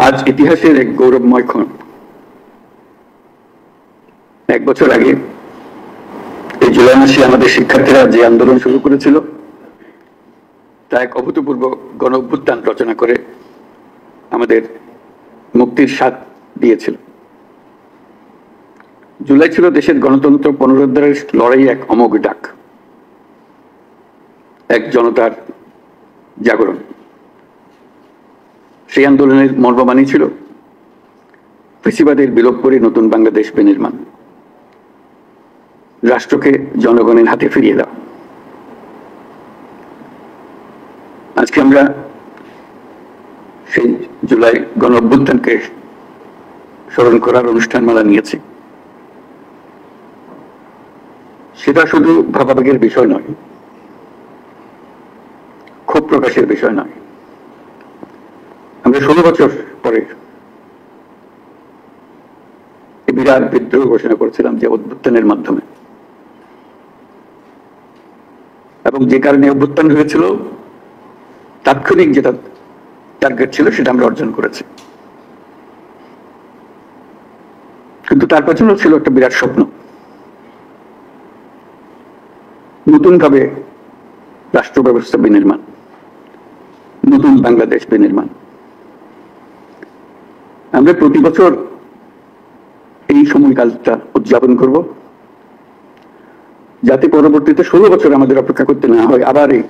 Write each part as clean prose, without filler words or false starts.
আজ ইতিহাসের এক গৌরবময় ক্ষণ। 1 বছর আগে এই জুলাই মাসে আমাদের শিক্ষার্থীরা যে আন্দোলন শুরু করেছিল তা এক অভূতপূর্ব গণ অভ্যুত্থান রচনা করে আমাদের মুক্তির স্বাদ দিয়েছিল। জুলাই ছিল দেশের গণতন্ত্র পুনরুদ্ধারের লড়াই এক অমোঘ ডাক, এক জনতার জাগরণ। সেই আন্দোলনের মর্মবাণী ছিল ফ্যাসিবাদের বিলোপ করে নতুন বাংলাদেশ বিনির্মাণ, রাষ্ট্রকে জনগণের হাতে ফিরিয়ে দাও। আজকে আমরা সেই জুলাই গণ অভ্যুত্থানকে স্মরণ করার অনুষ্ঠানমালা নিয়েছি। সেটা শুধু ভাবাবেগের বিষয় নয়, ক্ষোভ প্রকাশের বিষয় নয়। আমরা 16 বছর পরে বিরাট বিদ্রোহ ঘোষণা করেছিলাম যে অভ্যুত্থানের মাধ্যমে, এবং যে কারণে অভ্যুত্থান হয়েছিল তাৎক্ষণিক যেটা টার্গেট ছিল সেটা আমরা অর্জন করেছি। কিন্তু তার পেছনেও ছিল একটা বিরাট স্বপ্ন, নতুন ভাবে রাষ্ট্র ব্যবস্থা বিনির্মাণ, নতুন বাংলাদেশ বিনির্মাণ। আমরা প্রতি বছর এই সময়কালটা উদযাপন করব, যাতে পরবর্তীতে 16 বছর আমাদের অপেক্ষা করতে না হয় আবার এই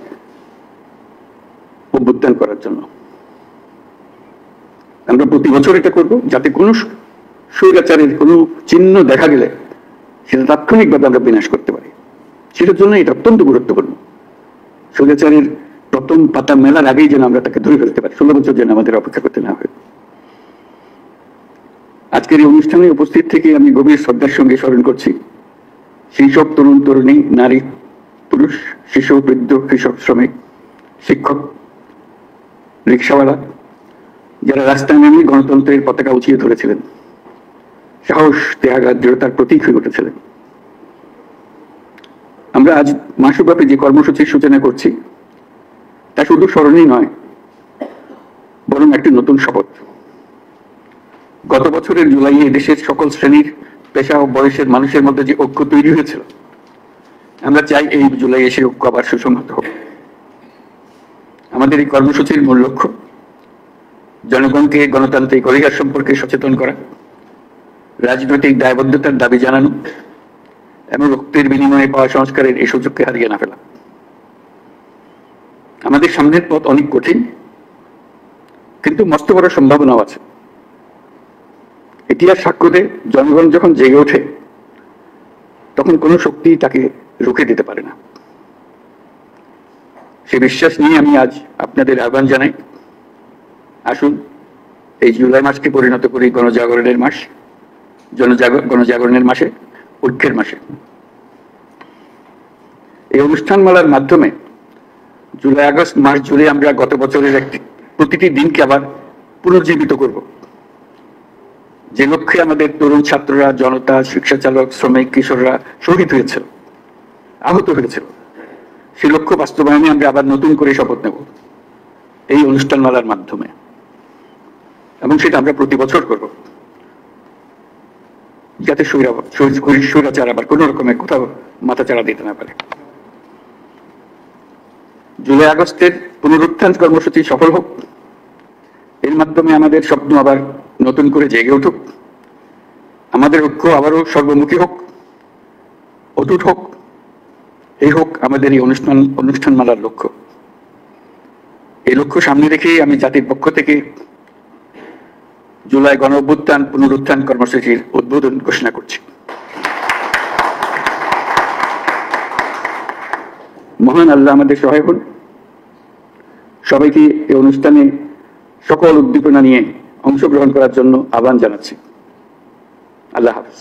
অভ্যুত্থান করার জন্য। আমরা প্রতি বছর এটা করব, যাতে কোনো স্বৈরাচারের কোনো চিহ্ন দেখা গেলে সেটা তাৎক্ষণিকভাবে আমরা বিনাশ করতে পারি। সেটার জন্য এটা অত্যন্ত গুরুত্বপূর্ণ। স্বৈরাচারের প্রথম পাতা মেলার আগেই যেন আমরা তাকে ধরে ফেলতে পারি, 16 বছর যেন আমাদের অপেক্ষা করতে না হয়। আজকের এই অনুষ্ঠানে উপস্থিত থেকে আমি গভীর শ্রদ্ধার সঙ্গে স্মরণ করছি সেই সব তরুণ তরুণী, নারী পুরুষ, শিশু, বৃদ্ধ, কৃষক, শ্রমিক, শিক্ষক, রিক্সাওয়ালা, যারা রাস্তায় নেমে গণতন্ত্রের পতাকা উঁচিয়ে ধরেছিলেন, সাহস, ত্যাগ আর দৃঢ়তার প্রতীক হয়ে উঠেছিলেন। আমরা আজ মাসব্যাপী যে কর্মসূচির সূচনা করছি তা শুধু স্মরণই নয়, বরং একটি নতুন শপথ। গত বছরের জুলাইয়ে দেশের সকল শ্রেণীর, পেশা ও বয়সের মানুষের মধ্যে যে ঐক্য তৈরি হয়েছিল, আমরা চাই এই জুলাই এসে ঐক্য আবার সুসংহত হোক। আমাদের এই কর্মসূচির মূল লক্ষ্য জনগণকে গণতান্ত্রিক অধিকার সম্পর্কে সচেতন করা, রাজনৈতিক দায়বদ্ধতার দাবি জানানো এবং রক্তের বিনিময়ে পাওয়া সংস্কারের এই সুযোগকে হারিয়ে না ফেলা। আমাদের সামনের পথ অনেক কঠিন, কিন্তু মস্ত বড় সম্ভাবনাও আছে। ইতিহাস সাক্ষ্য দেয়, জনগণ যখন জেগে ওঠে তখন কোনো শক্তি তাকে রুখে দিতে পারে না। সে বিশ্বাস নিয়ে আমি আজ আপনাদের আহ্বান জানাই, আসুন এই জুলাই মাসকে পরিণত করি গণজাগরণের মাস, গণজাগরণের মাসে, ঐক্যের মাসে। এই অনুষ্ঠানমালার মাধ্যমে জুলাই আগস্ট মাস জুড়ে আমরা গত বছরের প্রতিটি দিনকে আবার পুনর্জীবিত করব। যে লক্ষ্যে আমাদের তরুণ ছাত্ররা, জনতা, রিক্সা চালক, শ্রমিক, কিশোররা শহীদ হয়েছিল, আহত হয়েছিল, সে লক্ষ্য বাস্তবায়নে আমরা আবার নতুন করে শপথ নেব এই অনুষ্ঠানমালার মাধ্যমে, এবং সেটা আমরা প্রতি বছর করব, যাতে স্বৈরাচার আবার কোন রকমের কোথাও মাথাচাড়া দিতে না পারে। জুলাই আগস্টের পুনরুত্থান কর্মসূচি সফল হোক, এর মাধ্যমে আমাদের স্বপ্ন আবার নতুন করে জেগে উঠুক, আমাদের ঐক্য আবারও সর্বমুখী হোক, অটুট হোক। এই হোক আমাদের এই অনুষ্ঠানমালার লক্ষ্য। এই লক্ষ্য সামনে রেখেই আমি জাতির পক্ষ থেকে জুলাই গণ অভ্যুত্থান পুনরুত্থান কর্মসূচির উদ্বোধন ঘোষণা করছি। মহান আল্লাহ আমাদের সহায় হন। সবাইকে এই অনুষ্ঠানে সকল উদ্দীপনা নিয়ে অংশগ্রহণ করার জন্য আহ্বান জানাচ্ছি। আল্লাহ হাফেজ।